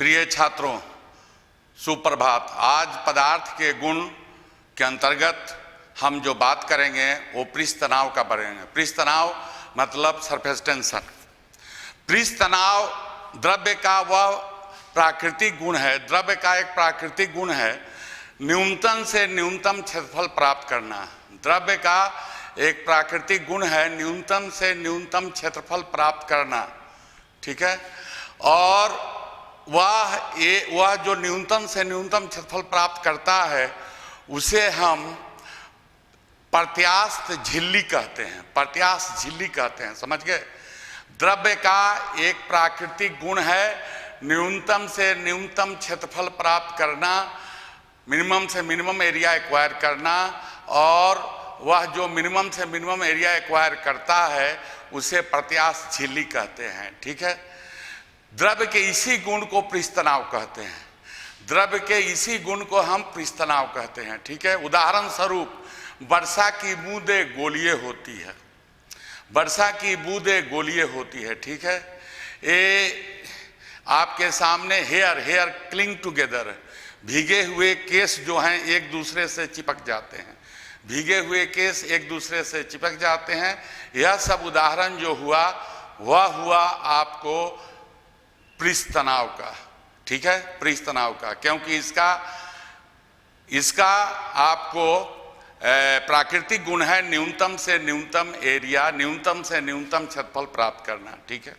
प्रिय छात्रों, सुप्रभात। आज पदार्थ के गुण के अंतर्गत हम जो बात करेंगे वो पृष्ठ तनाव का करेंगे। पृष्ठ तनाव मतलब सरफेस टेंशन। पृष्ठ तनाव द्रव्य का वह प्राकृतिक गुण है, द्रव्य का एक प्राकृतिक गुण है न्यूनतम से न्यूनतम क्षेत्रफल प्राप्त करना। द्रव्य का एक प्राकृतिक गुण है न्यूनतम से न्यूनतम क्षेत्रफल प्राप्त करना, ठीक है। और वह जो न्यूनतम से न्यूनतम क्षेत्रफल प्राप्त करता है उसे हम प्रत्यास्थ झिल्ली कहते हैं। प्रत्यास्थ झिल्ली कहते हैं, समझ गए। द्रव्य का एक प्राकृतिक गुण है न्यूनतम से न्यूनतम क्षेत्रफल प्राप्त करना, मिनिमम से मिनिमम एरिया एक्वायर करना, और वह जो मिनिमम से मिनिमम एरिया एक्वायर करता है उसे प्रत्यास्थ झिल्ली कहते हैं, ठीक है। द्रव्य के इसी गुण को पृष्ठ तनाव कहते हैं। द्रव्य के इसी गुण को हम पृष्ठ तनाव कहते हैं, ठीक है। उदाहरण स्वरूप वर्षा की बूंदें गोलीय होती है, वर्षा की बूंदें गोलीय होती है, ठीक है। ये आपके सामने हेयर क्लिंग टुगेदर, भीगे हुए केस जो हैं एक दूसरे से चिपक जाते हैं, भीगे हुए केस एक दूसरे से चिपक जाते हैं। यह सब उदाहरण जो हुआ वह हुआ आपको पृष्ठ तनाव का, ठीक है, पृष्ठ तनाव का, क्योंकि इसका आपको प्राकृतिक गुण है न्यूनतम से न्यूनतम एरिया, न्यूनतम से न्यूनतम क्षेत्रफल प्राप्त करना, ठीक है।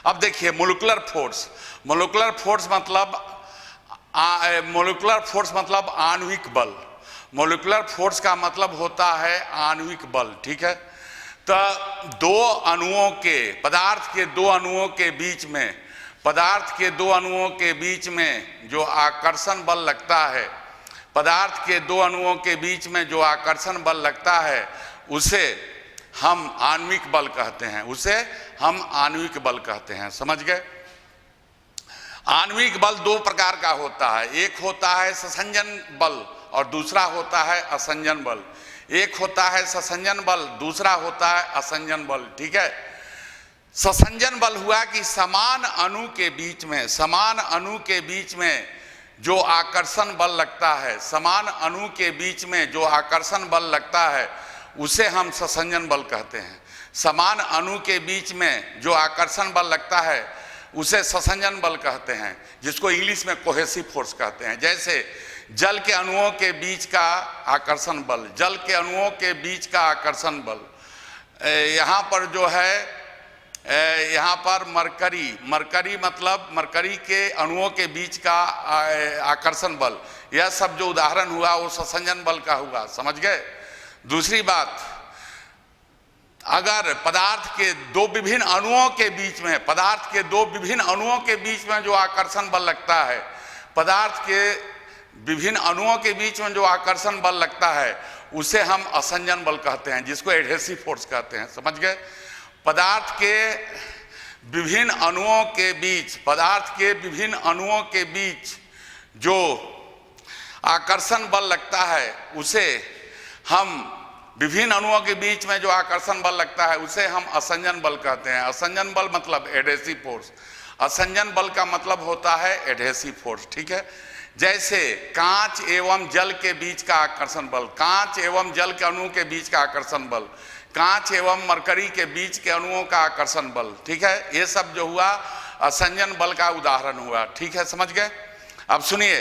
अब देखिए मोलिकुलर फोर्स। मोलिकुलर फोर्स मतलब आणविक बल। मोलिकुलर फोर्स का मतलब होता है आणविक बल, ठीक है। तो दो अणुओं के, पदार्थ के दो अणुओं के बीच में, पदार्थ के दो अणुओं के बीच में जो आकर्षण बल लगता है, पदार्थ के दो अणुओं के बीच में जो आकर्षण बल लगता है उसे हम आणविक बल कहते हैं, उसे हम आणविक बल कहते हैं, समझ गए। आणविक बल दो प्रकार का होता है, एक होता है ससंजन बल और दूसरा होता है असंजन बल। एक होता है ससंजन बल, दूसरा होता है असंजन बल, ठीक है। ससंजन बल हुआ कि समान अणु के बीच में, समान अणु के बीच में जो आकर्षण बल लगता है, समान अणु के बीच में जो आकर्षण बल लगता है उसे हम ससंजन बल कहते हैं। समान अणु के बीच में जो आकर्षण बल लगता है उसे ससंजन बल कहते हैं, जिसको इंग्लिश में कोहेसिव फोर्स कहते हैं। जैसे जल के अणुओं के बीच का आकर्षण बल, जल के अणुओं के बीच का आकर्षण बल, यहाँ पर जो है, यहाँ पर मरकरी मतलब मरकरी के अणुओं के बीच का आकर्षण बल, यह सब जो उदाहरण हुआ वो ससंजन बल का हुआ, समझ गए। दूसरी बात, अगर पदार्थ के दो विभिन्न अणुओं के बीच में, पदार्थ के दो विभिन्न अणुओं के बीच में जो आकर्षण बल लगता है, पदार्थ के विभिन्न अणुओं के बीच में जो आकर्षण बल लगता है उसे हम असंजन बल कहते हैं, जिसको एडहेसिव फोर्स कहते हैं, समझ गए। पदार्थ के विभिन्न अणुओं के बीच, पदार्थ के विभिन्न अणुओं के बीच जो आकर्षण बल लगता है उसे हम, विभिन्न अणुओं के बीच में जो आकर्षण बल लगता है उसे हम असंजन बल कहते हैं। असंजन बल मतलब एडहेसिव फोर्स, असंजन बल का मतलब होता है एडहेसिव फोर्स, ठीक है। जैसे कांच एवं जल के बीच का आकर्षण बल, कांच एवं जल के अणुओं के बीच का आकर्षण बल, कांच एवं मरकरी के बीच के अणुओं का आकर्षण बल, ठीक है। ये सब जो हुआ असंजन बल का उदाहरण हुआ, ठीक है, समझ गए। अब सुनिए,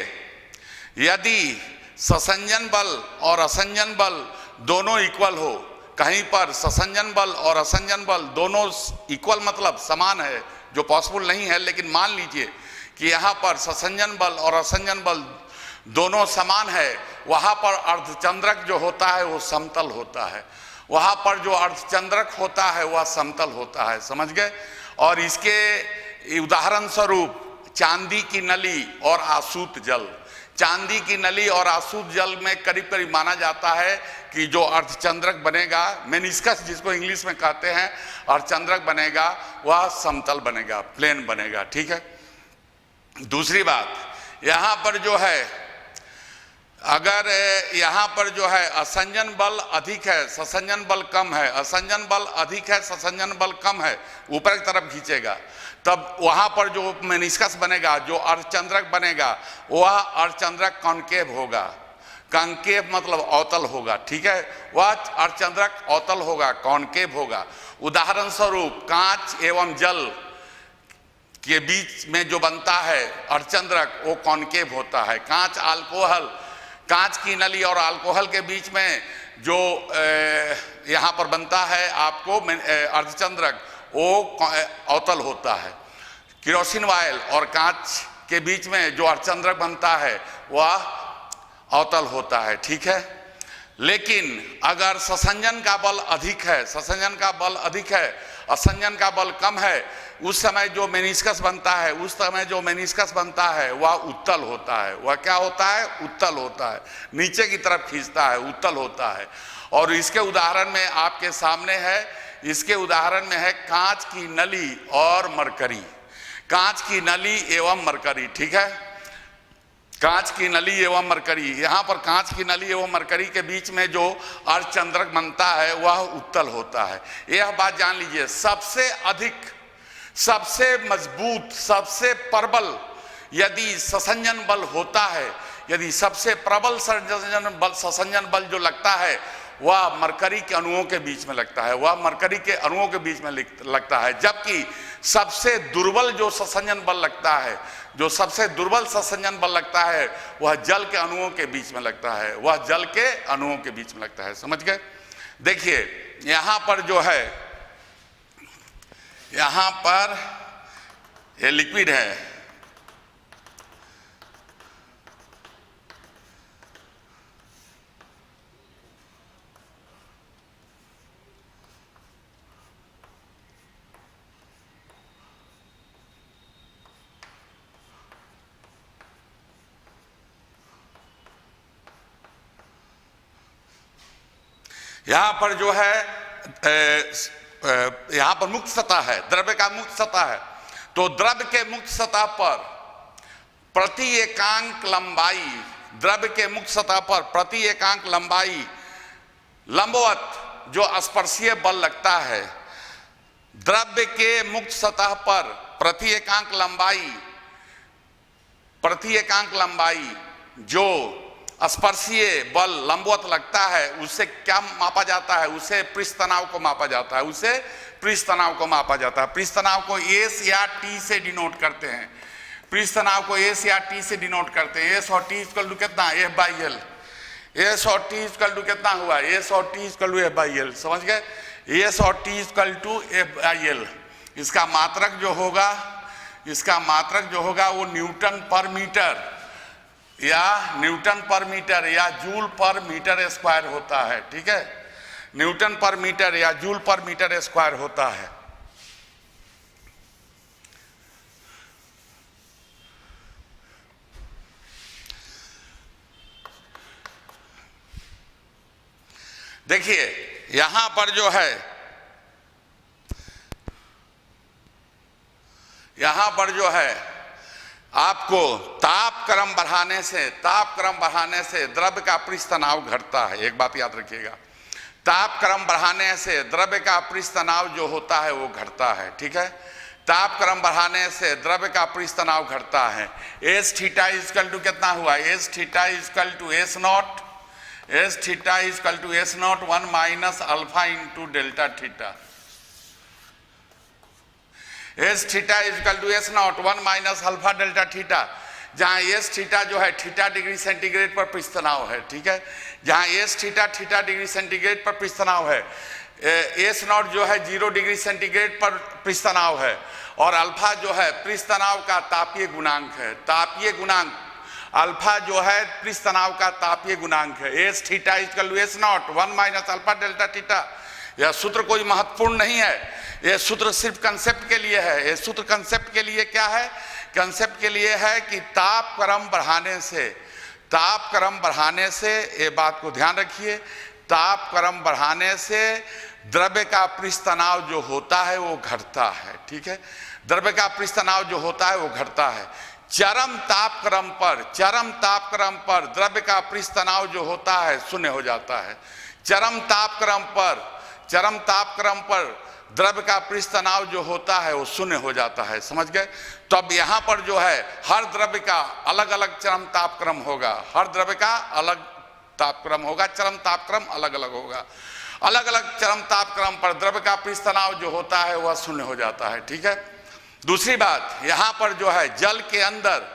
यदि ससंजन बल और असंजन बल दोनों इक्वल हो, कहीं पर ससंजन बल और असंजन बल दोनों इक्वल मतलब समान है, जो पॉसिबल नहीं है, लेकिन मान लीजिए कि यहाँ पर ससंजन बल और असंजन बल दोनों समान है, वहाँ पर अर्धचंद्रक जो होता है वो समतल होता है, वहाँ पर जो अर्धचंद्रक होता है वह समतल होता है, समझ गए। और इसके उदाहरण स्वरूप चांदी की नली और आसूत जल, चांदी की नली और आसूत जल में करीब करीब माना जाता है कि जो अर्धचंद्रक बनेगा, मेनिस्कस जिसको इंग्लिश में कहते हैं, अर्धचंद्रक बनेगा वह समतल बनेगा, प्लेन बनेगा, ठीक है। दूसरी बात, यहाँ पर जो है अगर यहाँ पर जो है असंजन बल अधिक है, ससंजन बल कम है, असंजन बल अधिक है, ससंजन बल कम है, ऊपर की तरफ खींचेगा, तब वहाँ पर जो मेनिस्कस बनेगा, जो अर्धचंद्रक बनेगा, वह अर्धचंद्रक कॉन्केव होगा। कॉन्केव मतलब अवतल होगा, ठीक है, वह अर्धचंद्रक अवतल होगा, कॉन्केव होगा। उदाहरण स्वरूप कांच एवं जल के बीच में जो बनता है अर्धचंद्रक, वो कॉन्केव होता है। कांच अल्कोहल, कांच की नली और अल्कोहल के बीच में जो यहाँ पर बनता है आपको अर्धचंद्रक, वो अवतल होता है। केरोसिन ऑयल और कांच के बीच में जो अर्धचंद्रक बनता है वह अवतल होता है, ठीक है। लेकिन अगर ससंजन का बल अधिक है, ससंजन का बल अधिक है, असंजन का बल कम है, उस समय जो मेनिस्कस बनता है, उस समय जो मेनिस्कस बनता है वह उत्तल होता है। वह क्या होता है? उत्तल होता है, नीचे की तरफ खींचता है, उत्तल होता है। और इसके उदाहरण में आपके सामने है, इसके उदाहरण में है कांच की नली और मरकरी, कांच की नली एवं मरकरी, ठीक है, कांच की नली एवं मरकरी। यहाँ पर कांच की नली एवं मरकरी के बीच में जो अर्धचंद्रक बनता है वह उत्तल होता है। यह बात जान लीजिए, सबसे अधिक, सबसे मजबूत, सबसे प्रबल यदि ससंजन बल होता है, यदि सबसे प्रबल ससंजन बल जो लगता है वह मरकरी के अणुओं के बीच में लगता है, वह मरकरी के अणुओं के बीच में लगता है। जबकि सबसे दुर्बल जो ससंजन बल लगता है, जो सबसे दुर्बल ससंजन बल लगता है, वह जल के अणुओं के बीच में लगता है, वह जल के अणुओं के बीच में लगता है। समझ गए? देखिए यहाँ पर जो है, यहाँ पर ये लिक्विड है, यहाँ पर जो है यहाँ पर मुक्त सतह है, द्रव्य का मुक्त सतह है। तो द्रव्य के मुक्त सतह पर प्रति एकांक लंबाई, द्रव्य के मुक्त सतह पर प्रति एकांक लंबाई लंबवत जो स्पर्शीय बल लगता है, द्रव्य के मुक्त सतह पर प्रति एकांक लंबाई जो स्पर्शीय बल लंबवत लगता है, उससे क्या मापा जाता है? उसे पृष्ठ तनाव को मापा जाता है, उसे पृष्ठ तनाव को मापा जाता है। पृष्ठ तनाव को एस या टी से डिनोट करते हैं, पृष्ठ तनाव को एस या टी से डिनोट करते हैं। एस और टी इक्वल टू कितना? F by L. एस और टी इक्वल टू कितना हुआ? एस और T equal to F by L. समझ गए? एस और T equal to F by L. इसका मात्रक जो होगा, इसका मात्रक जो होगा वो न्यूटन पर मीटर या जूल पर मीटर स्क्वायर होता है, ठीक है, न्यूटन पर मीटर या जूल पर मीटर स्क्वायर होता है। देखिए यहां पर जो है, यहां पर जो है आपको ताप क्रम बढ़ाने से द्रव्य का पृष्ठ तनाव घटता है। एक बात याद रखिएगा, ताप क्रम बढ़ाने से द्रव्य का पृष्ठ तनाव जो होता है वो घटता है, ठीक है, ताप क्रम बढ़ाने से द्रव्य का पृष्ठ तनाव घटता है। एस थीटा इक्वल टू कितना हुआ? S theta equal to S naught, S theta equal to S naught 1 minus alpha into delta theta. S theta equal to S naught 1 minus alpha delta theta, जहाँ S theta जो है theta degree centigrade पर पृष्ठ तनाव है, ठीक है, जहाँ S theta theta degree centigrade पर पृष्ठ तनाव है, एस नॉट जो है 0 डिग्री सेंटीग्रेड पर पृष्ठ तनाव है, और अल्फा जो है पृष्ठ तनाव का तापीय गुणांक है। तापीय गुणांक अल्फा जो है पृष्ठ तनाव का तापीय गुणांक है। S theta equal to S naught 1 minus alpha delta theta. यह सूत्र कोई महत्वपूर्ण नहीं है, यह सूत्र सिर्फ कंसेप्ट के लिए है। यह सूत्र कंसेप्ट के लिए क्या है? कंसेप्ट के लिए है कि ताप क्रम बढ़ाने से, ये बात को ध्यान रखिए, ताप क्रम बढ़ाने से द्रव्य का पृष्ठ तनाव जो होता है वो घटता है, ठीक है, द्रव्य का पृष्ठ तनाव जो होता है वो घटता है। चरम तापक्रम पर द्रव्य का पृष्ठ तनाव जो होता है शून्य हो जाता है। चरम तापक्रम पर द्रव्य का पृष्ठ तनाव जो होता है वो शून्य हो जाता है, समझ गए। तो अब यहाँ पर जो है हर द्रव्य का अलग अलग चरम तापक्रम होगा, हर द्रव्य का अलग तापक्रम होगा, चरम तापक्रम अलग अलग होगा। अलग अलग चरम तापक्रम पर द्रव्य का पृष्ठ तनाव जो होता है वह शून्य हो जाता है, ठीक है। दूसरी बात, यहाँ पर जो है जल के अंदर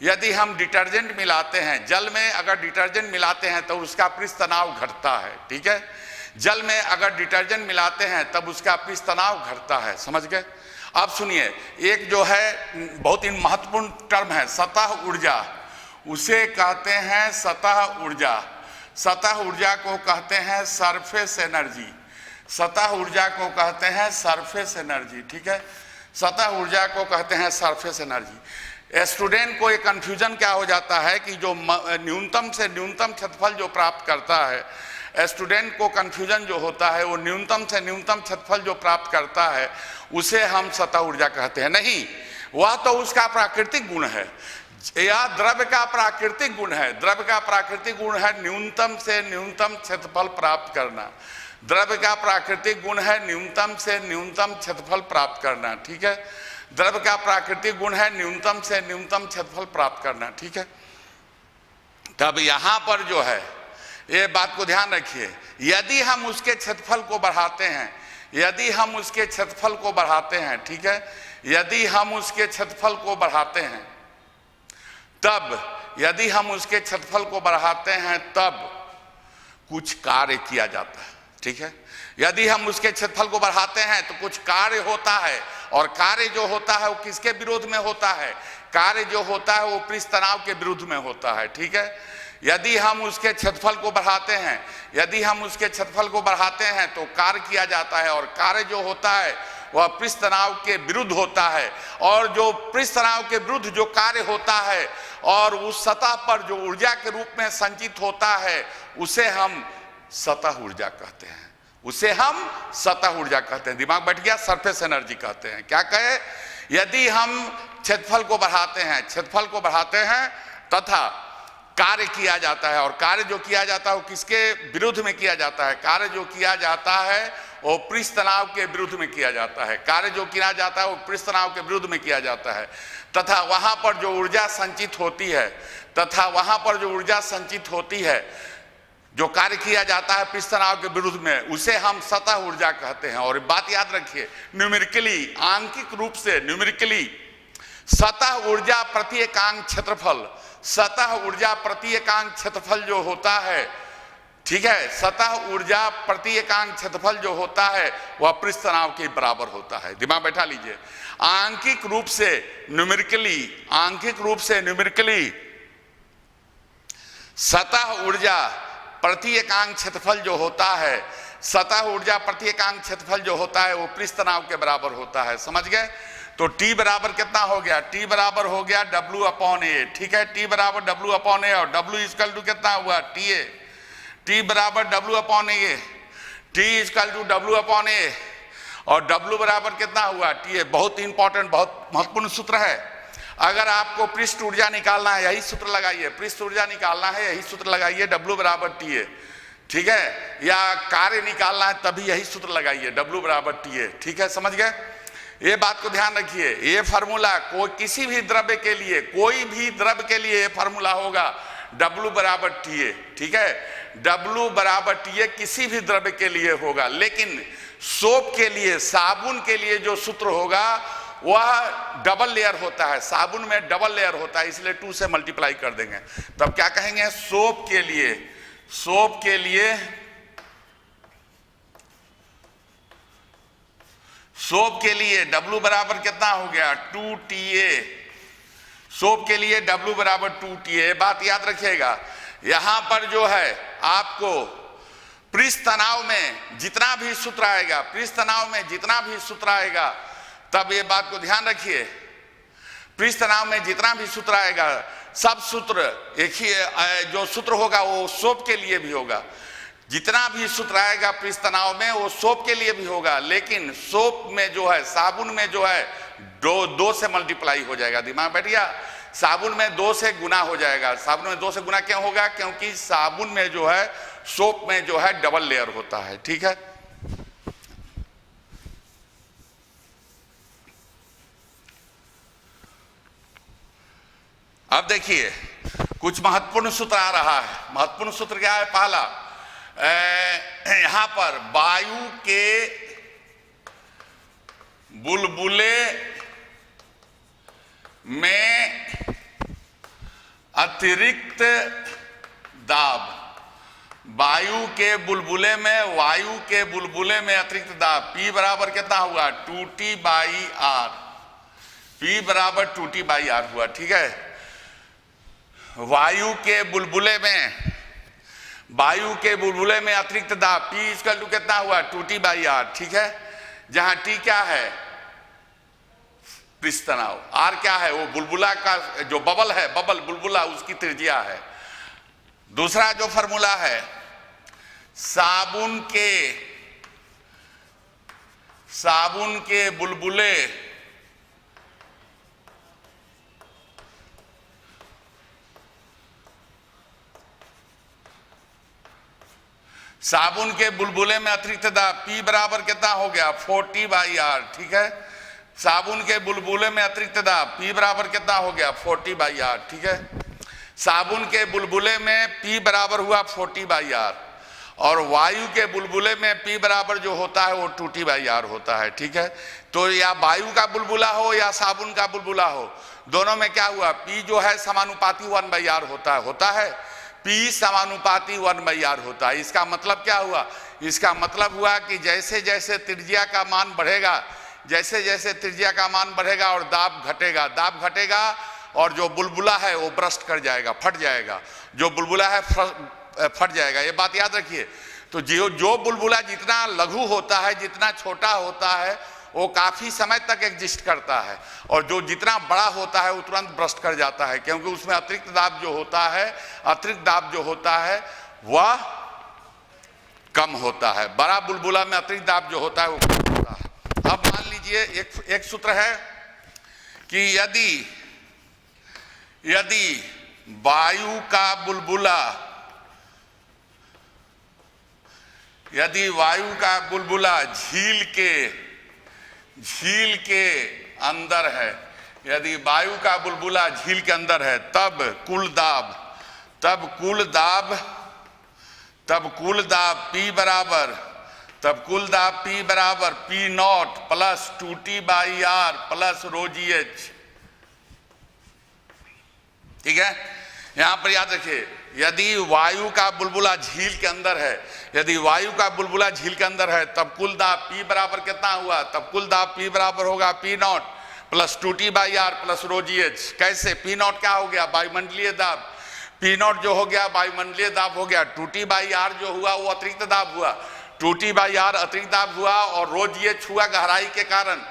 यदि हम डिटर्जेंट मिलाते हैं, जल में अगर डिटर्जेंट मिलाते हैं तो उसका पृष्ठ तनाव घटता है, ठीक है। जल में अगर डिटर्जेंट मिलाते हैं तब उसका पृष्ठ तनाव घटता है, समझ गए। अब सुनिए, एक जो है बहुत ही महत्वपूर्ण टर्म है सतह ऊर्जा, उसे कहते हैं सतह ऊर्जा। सतह ऊर्जा को कहते हैं सरफेस एनर्जी, सतह ऊर्जा को कहते हैं सरफेस एनर्जी, ठीक है। सतह ऊर्जा को कहते हैं सरफेस एनर्जी। स्टूडेंट को एक कंफ्यूजन क्या हो जाता है कि जो न्यूनतम से न्यूनतम क्षेत्रफल जो प्राप्त करता है, स्टूडेंट को कंफ्यूजन जो होता है वो न्यूनतम से न्यूनतम क्षेत्रफल जो प्राप्त करता है उसे हम सतह ऊर्जा कहते हैं। नहीं, वह तो उसका प्राकृतिक गुण है, यह द्रव्य का प्राकृतिक गुण है। द्रव्य का प्राकृतिक गुण है न्यूनतम से न्यूनतम क्षेत्रफल प्राप्त करना। द्रव्य का प्राकृतिक गुण है न्यूनतम से न्यूनतम क्षेत्रफल प्राप्त करना, ठीक है। द्रव्य का प्राकृतिक गुण है न्यूनतम से न्यूनतम क्षेत्रफल प्राप्त करना, ठीक है। तब यहाँ पर जो है ये बात को ध्यान रखिए, यदि हम उसके क्षेत्रफल को बढ़ाते हैं, यदि हम उसके क्षेत्रफल को बढ़ाते हैं, ठीक है, यदि हम उसके क्षेत्रफल को बढ़ाते हैं तब, यदि हम उसके क्षेत्रफल को बढ़ाते हैं तब कुछ कार्य किया जाता है, ठीक है। यदि हम उसके क्षेत्रफल को बढ़ाते हैं तो कुछ कार्य होता है, और कार्य जो होता है वो किसके विरोध में होता है? कार्य जो होता है वो पृष्ठ तनाव के विरुद्ध में होता है, ठीक है। यदि हम उसके क्षेत्रफल को बढ़ाते हैं, यदि हम उसके क्षेत्रफल को बढ़ाते हैं तो कार्य किया जाता है, और कार्य जो होता है वह पृष्ठ तनाव के विरुद्ध होता है। और जो पृष्ठ तनाव के विरुद्ध जो कार्य होता है और उस सतह पर जो ऊर्जा के रूप में संचित होता है उसे हम सतह ऊर्जा कहते हैं, उसे हम सतह ऊर्जा कहते हैं। दिमाग बैठ गया? सरफेस एनर्जी कहते हैं। क्या कहे? यदि हम क्षेत्रफल को बढ़ाते हैं, क्षेत्रफल को बढ़ाते हैं तथा कार्य किया जाता है, और कार्य जो किया जाता है वो किसके विरुद्ध में किया जाता है? कार्य जो किया जाता है वो पृष्ठ तनाव के विरुद्ध में किया जाता है। कार्य जो किया जाता है वो पृष्ठ तनाव के विरुद्ध में किया जाता है, तथा वहां पर जो ऊर्जा संचित होती है, तथा वहां पर जो ऊर्जा संचित होती है, जो कार्य किया जाता है पृष्ठ तनाव के विरुद्ध में, उसे हम सतह ऊर्जा कहते हैं। और बात याद रखिए, न्यूमेरिकली, आंकिक रूप से न्यूमेरिकली सतह ऊर्जा प्रति एकांक क्षेत्रफल, सतह ऊर्जा प्रति एकांक क्षेत्रफल जो होता है, ठीक है, सतह ऊर्जा प्रति एकांक क्षेत्रफल जो होता है वह पृष्ठ तनाव के बराबर होता है। दिमाग बैठा लीजिए, आंकिक रूप से न्यूमेरिकली, आंकिक रूप से न्यूमेरिकली सतह ऊर्जा प्रति एकांक क्षेत्रफल जो होता है, सतह ऊर्जा प्रति एकांक क्षेत्रफल जो होता है वो पृष्ठ तनाव के बराबर होता है, समझ गए। तो T बराबर कितना हो गया? T बराबर हो गया W/A, ठीक है। T बराबर W/A, और W इक्वल टू कितना हुआ? TA। T बराबर W/A, T equal to W/A, और W बराबर कितना हुआ? TA। बहुत इंपॉर्टेंट, बहुत महत्वपूर्ण सूत्र है। अगर आपको पृष्ठ ऊर्जा निकालना है यही सूत्र लगाइए, पृष्ठ ऊर्जा निकालना है यही सूत्र लगाइए, W बराबर TA, ठीक है। या कार्य निकालना है तभी यही सूत्र लगाइए, W बराबर TA, ठीक है, समझ गए। ये बात को ध्यान रखिए, ये फार्मूला कोई किसी भी द्रव्य के लिए, कोई भी द्रव्य के लिए ये फार्मूला होगा W बराबर TA, ठीक है। W बराबर TA किसी भी द्रव्य के लिए होगा, लेकिन सोप के लिए, साबुन के लिए जो सूत्र होगा वह डबल लेयर होता है, साबुन में डबल लेयर होता है, इसलिए 2 से मल्टीप्लाई कर देंगे। तब क्या कहेंगे? सोप के लिए, सोप के लिए, सोप के लिए W बराबर कितना हो गया? 2TA। सोप के लिए W बराबर 2TA। बात याद रखिएगा, यहां पर जो है आपको पृष्ठ तनाव में जितना भी सूत्र आएगा, पृष्ठ तनाव में जितना भी सूत्र आएगा, तब ये बात को ध्यान रखिए, पृष्ठ तनाव में जितना भी सूत्र आएगा सब सूत्र एक ही, जो सूत्र होगा वो सोप के लिए भी होगा। जितना भी सूत्र आएगा पृष्ठ तनाव में वो सोप के लिए भी होगा, लेकिन सोप में जो है, साबुन में जो है 2 से मल्टीप्लाई हो जाएगा। दिमाग बैठ गया? साबुन में 2 से गुना हो जाएगा। साबुन में 2 से गुना क्यों होगा? क्योंकि साबुन में जो है, सोप में जो है डबल लेयर होता है। ठीक है, अब देखिए कुछ महत्वपूर्ण सूत्र आ रहा है। महत्वपूर्ण सूत्र क्या है? पहला, यहां पर वायु के बुलबुले में अतिरिक्त दाब, वायु के बुलबुले में, वायु के बुलबुले में अतिरिक्त दाब, P बराबर कितना हुआ? 2T/R। P बराबर 2T/R हुआ। ठीक है, वायु के बुलबुले में, वायु के बुलबुले में अतिरिक्त दाब, P इक्वल टू कितना हुआ? 2T/R। ठीक है, जहां T क्या है? पृष्ठ तनाव, R क्या है? वो बुलबुला का जो बबल है, बबल बुलबुला, उसकी त्रिज्या है। दूसरा जो फॉर्मूला है, साबुन के बुलबुले साबुन के बुलबुले में अतिरिक्त दाब, P बराबर कितना हो गया? 40/R। ठीक है, साबुन के बुलबुले में अतिरिक्त दाब, P बराबर कितना हो गया? 40/R। ठीक है, साबुन के बुलबुले में P बराबर हुआ 40/R, और वायु के बुलबुले में P बराबर जो होता है वो 2T/R होता है। ठीक है, तो या वायु का बुलबुला हो या साबुन का बुलबुला हो, दोनों में क्या हुआ? P जो है समानुपाती 1/R होता है। P समानुपाती 1/R होता है। इसका मतलब क्या हुआ? इसका मतलब हुआ कि जैसे जैसे त्रिज्या का मान बढ़ेगा, जैसे जैसे त्रिज्या का मान बढ़ेगा और दाब घटेगा और जो बुलबुला है वो ब्रस्ट कर जाएगा, फट जाएगा। जो बुलबुला है फट जाएगा, ये बात याद रखिए। तो जो बुलबुला जितना लघु होता है, जितना छोटा होता है, वो काफी समय तक एग्जिस्ट करता है, और जो जितना बड़ा होता है वो तुरंत ब्रस्ट कर जाता है, क्योंकि उसमें अतिरिक्त दाब जो होता है वह कम होता है। बड़ा बुलबुला में अतिरिक्त दाब जो होता है वो कम होता है। अब मान लीजिए एक सूत्र है कि यदि वायु का बुलबुला झील के अंदर है, यदि वायु का बुलबुला झील के अंदर है, तब कुल दाब P बराबर P0 plus 2T/R plus ρgh। ठीक है, यहां पर याद रखिए, यदि वायु का बुलबुला झील के अंदर है, तब कुल दाब P बराबर कितना हुआ? तब कुल दाब P बराबर होगा P0 plus 2T/R plus ρgh। कैसे? P0 क्या हो गया? वायुमंडलीय दाब। P0 जो हो गया वायुमंडलीय दाब हो गया, 2T/R जो हुआ वो अतिरिक्त दाब हुआ, 2T/R अतिरिक्त दाब हुआ, और ρgh हुआ गहराई के कारण,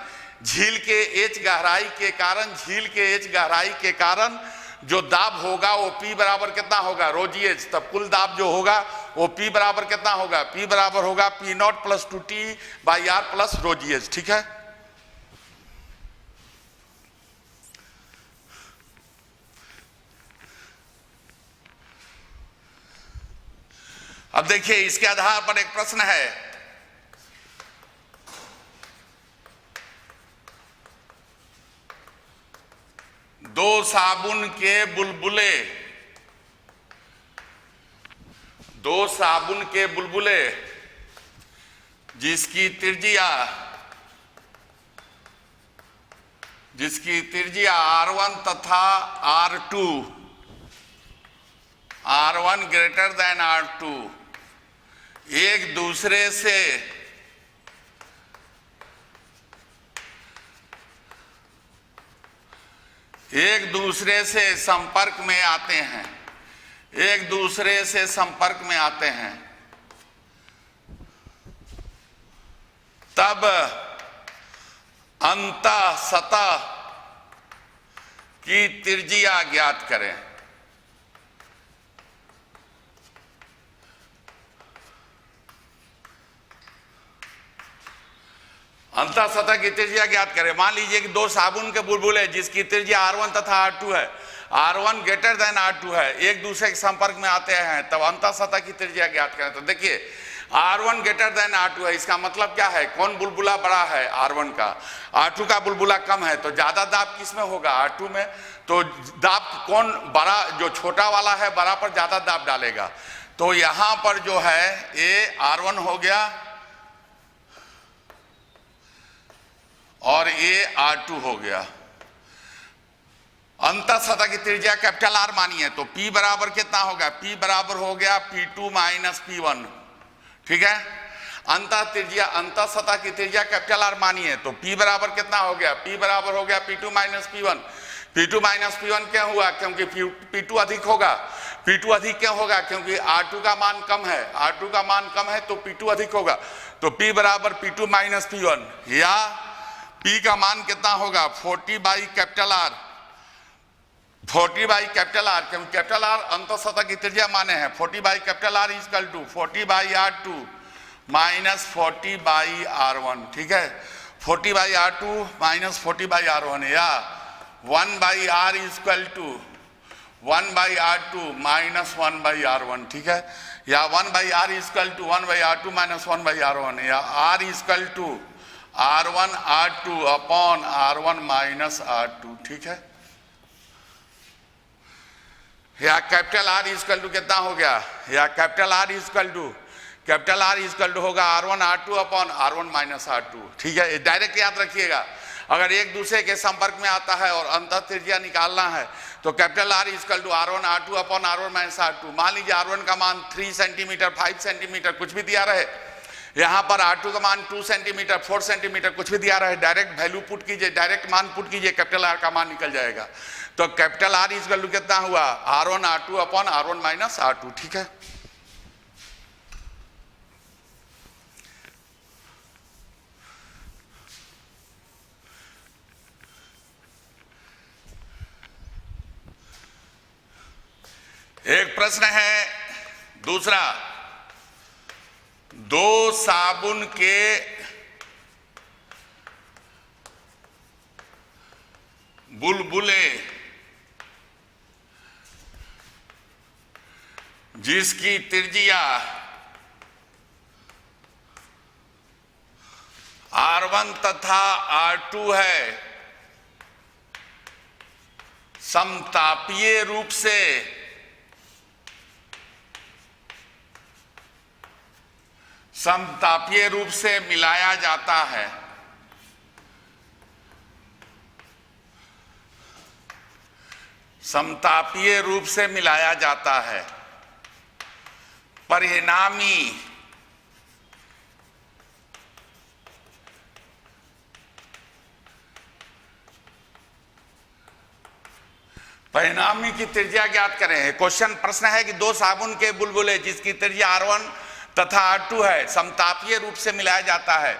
झील के एच गहराई के कारण जो दाब होगा वो P बराबर कितना होगा? ρgh। तब कुल दाब जो होगा वो P बराबर कितना होगा? P बराबर होगा P0 plus 2T/R plus ρgh। ठीक है, अब देखिए इसके आधार पर एक प्रश्न है, दो साबुन के बुलबुले जिसकी त्रिज्या R1 तथा R2, R1 greater than R2, एक दूसरे से संपर्क में आते हैं, तब अंतः सतह की त्रिज्या ज्ञात करें। अंतः सतह की त्रिज्या ज्ञात करें। मान लीजिए कि दो साबुन के बुलबुले जिसकी त्रिज्या R1 तथा R2 है, R1 ग्रेटर देन R2 है, एक दूसरे के संपर्क में आते हैं, तब अंतः सतह की त्रिज्या ज्ञात करें। तो देखिए R1 ग्रेटर देन R2 है, इसका मतलब क्या है, कौन बुलबुला बड़ा है, R1 का, R2 का बुलबुला कम है, तो ज्यादा दाब किस में होगा, R2 में। तो दाब कौन बड़ा, जो छोटा वाला है बड़ा पर ज्यादा दाब डालेगा। तो यहां पर जो है ये R1 हो गया और ये R2 हो गया। अंतः सतह की त्रिज्या कैपिटल R मानी है, तो P बराबर कितना होगा, P बराबर हो गया P2 माइनस P1, ठीक है। अंतः सतह की त्रिज्या कैपिटल R मानी है, तो P बराबर कितना हो गया, P बराबर हो गया P2 minus P1। P2 minus P1 क्यों हुआ, क्योंकि P2 अधिक होगा। P2 अधिक क्यों होगा, क्योंकि R2 का मान कम है, R2 का मान कम है तो P2 अधिक होगा। तो P बराबर P2 माइनस P1, या P का मान कितना होगा 40 by capital R, 40 by capital R, क्योंकि कैपिटल R अंतः सतह की त्रिज्या माने हैं। 40 by capital R equal to 40 by R2 minus 40 by R1, ठीक है। 40 by R2 minus 40 by R1, या 1 by R equal to 1 by R2 minus 1 by R1, ठीक है। या 1 by R equal to 1 by R2 minus 1 by R1, या R equal to R1 R2 upon R1 minus R2, ठीक है। या capital R equal to कितना हो गया, या कैपिटल R इक्वल टू होगा R1 R2 upon R1 minus R2, ठीक है। डायरेक्ट याद रखिएगा, अगर एक दूसरे के संपर्क में आता है और अंतः त्रिज्या निकालना है तो capital R equal to R1 R2 upon R1 minus R2। मान लीजिए R1 का मान 3 सेंटीमीटर, 5 सेंटीमीटर कुछ भी दिया रहे, यहाँ पर R2 का मान 2 सेंटीमीटर, 4 सेंटीमीटर कुछ भी दिया रहे, डायरेक्ट वैल्यू पुट कीजिए, डायरेक्ट मान पुट कीजिए, कैपिटल R का मान निकल जाएगा। तो कैपिटल R इक्वल टू कितना हुआ, R1 R2 upon R1 minus R2, ठीक है। एक प्रश्न है दूसरा, दो साबुन के बुलबुले जिसकी त्रिज्या R1 तथा R2 है, समतापीय रूप से मिलाया जाता है। समतापीय रूप से मिलाया जाता है। परिणामी की त्रिज्या ज्ञात करें। क्वेश्चन प्रश्न है कि दो साबुन के बुलबुले जिसकी त्रिज्या R1 तथा R2 है, समतापीय रूप से मिलाया जाता है,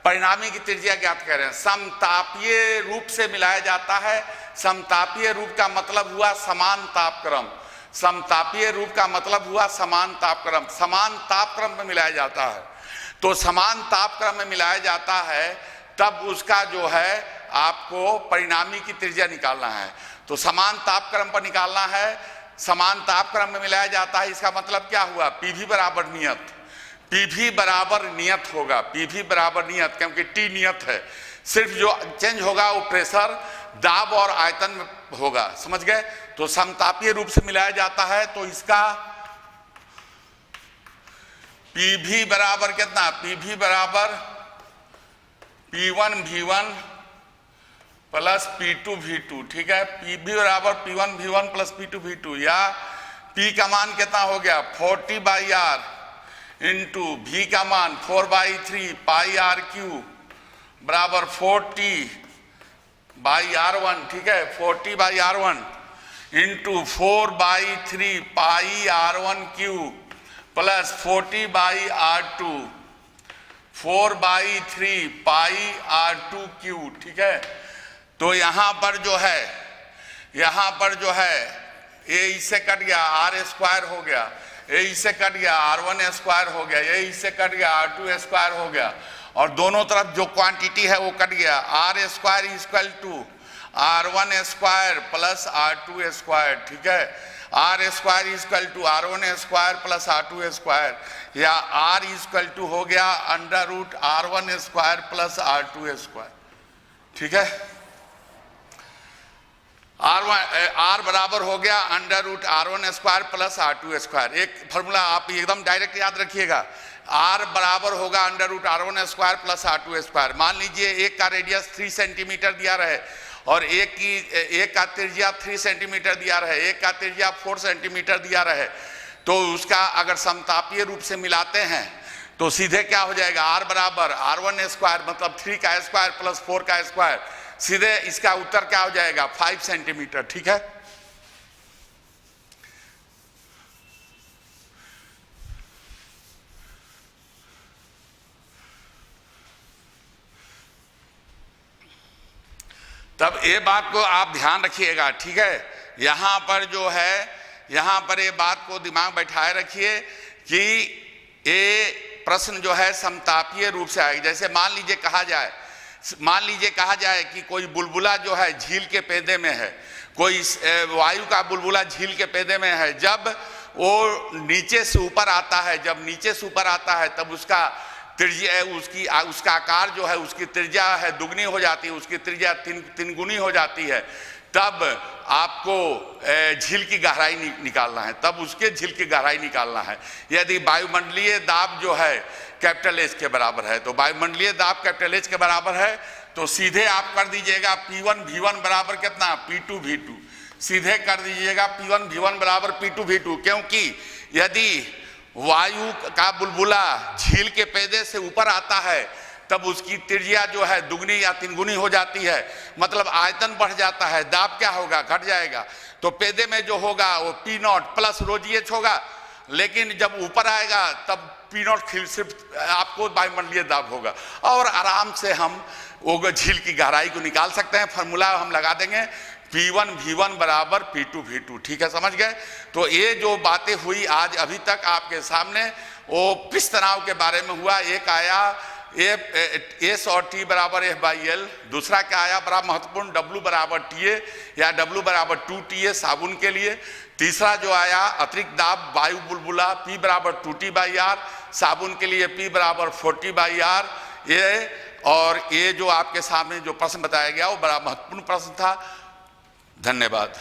परिणामी की त्रिज्या ज्ञात करें। समतापीय रूप से मिलाया जाता है, समतापीय रूप का मतलब हुआ समान तापक्रम, समतापीय रूप का मतलब हुआ समान तापक्रम, समान तापक्रम में मिलाया जाता है। तो समान तापक्रम में मिलाया जाता है तब उसका जो है आपको परिणामी की त्रिज्या निकालना है। तो समान तापक्रम पर निकालना है, समान तापक्रम में मिलाया जाता है, इसका मतलब क्या हुआ, पीवी बराबर नियत, पीवी बराबर नियत होगा, पीवी बराबर नियत, क्योंकि टी नियत है, सिर्फ जो चेंज होगा वो प्रेशर, दाब और आयतन में होगा, समझ गए। तो समतापीय रूप से मिलाया जाता है तो इसका पीवी बराबर कितना, पीवी बराबर P1 V1 plus P2 V2, ठीक है। पीवी बराबर P1 V1 plus P2 V2, या P का मान कितना हो गया 40 बाई R इंटू V का मान 4/3 पाई R3 बराबर 40 बाई R1, ठीक है। 40 by R1 into 4/3 pi R1 cube plus 40 by R2 4/3 pi R2 cube, ठीक है। तो यहाँ पर जो है ये इससे कट गया, R स्क्वायर हो गया, ये इससे कट गया, R1 स्क्वायर हो गया, ये इससे कट गया, R2 स्क्वायर हो गया, और दोनों तरफ जो क्वांटिटी है वो कट गया। R square equal to R1 square plus R2 square, ठीक है। R square equal to R1 square plus R2 square, या R इक्वल टू हो गया under root R1 square plus R2 square, ठीक है। R बराबर हो गया under root R1 square plus R2 square. एक फॉर्मूला आप एकदम डायरेक्ट याद रखिएगा, R बराबर होगा under root R1 square plus R2 square. मान लीजिए एक का रेडियस 3 सेंटीमीटर दिया रहे और एक का त्रिज्या 3 सेंटीमीटर दिया रहे, एक का त्रिज्या 4 सेंटीमीटर दिया रहे, तो उसका अगर समतापीय रूप से मिलाते हैं तो सीधे क्या हो जाएगा, R बराबर R1 स्क्वायर मतलब 3 का स्क्वायर प्लस 4 का स्क्वायर, सीधे इसका उत्तर क्या हो जाएगा 5 सेंटीमीटर, ठीक है। तब ये बात को आप ध्यान रखिएगा, ठीक है। यहां पर जो है, यहां पर ये बात को दिमाग बैठाए रखिए कि ये प्रश्न जो है समतापीय रूप से आएगा। जैसे मान लीजिए कहा जाए कि कोई बुलबुला जो है झील के पेदे में है, कोई वायु का बुलबुला झील के पेदे में है, जब वो नीचे से ऊपर आता है, जब नीचे से ऊपर आता है तब उसका त्रिज्या, उसका आकार जो है, उसकी त्रिज्या है दुगनी हो जाती है, उसकी त्रिज्या तीन गुनी हो जाती है। तब आपको झील की गहराई निकालना है, तब उसके झील की गहराई निकालना है। यदि वायुमंडलीय दाब जो है कैपिटल H के बराबर है, तो वायुमंडलीय दाब कैपिटल H के बराबर है, तो सीधे आप कर दीजिएगा P1 V1 बराबर कितना P2 V2, सीधे कर दीजिएगा P1 V1 बराबर P2 V2, क्योंकि यदि वायु का बुलबुला झील के पेदे से ऊपर आता है तब उसकी त्रिज्या जो है दुगनी या तीन गुनी हो जाती है, मतलब आयतन बढ़ जाता है, दाब क्या होगा, घट जाएगा। तो पेदे में जो होगा वो P0 प्लस ρgh होगा, लेकिन जब ऊपर आएगा तब P0 सिर्फ आपको वायुमंडलीय दाब होगा, और आराम से हम वो झील की गहराई को निकाल सकते हैं। फार्मूला हम लगा देंगे P1 V1 बराबर P2 V2, ठीक है, समझ गए। तो ये जो बातें हुई आज अभी तक आपके सामने, वो पिच तनाव के बारे में हुआ। एक आया S और T बराबर F/L, दूसरा क्या आया बड़ा महत्वपूर्ण W बराबर TA या W बराबर 2TA साबुन के लिए, तीसरा जो आया अतिरिक्त दाब वायु बुलबुला P बराबर 2T/R, साबुन के लिए P बराबर 4T/R। ये और ये जो आपके सामने जो प्रश्न बताया गया वो बड़ा महत्वपूर्ण प्रश्न था। धन्यवाद।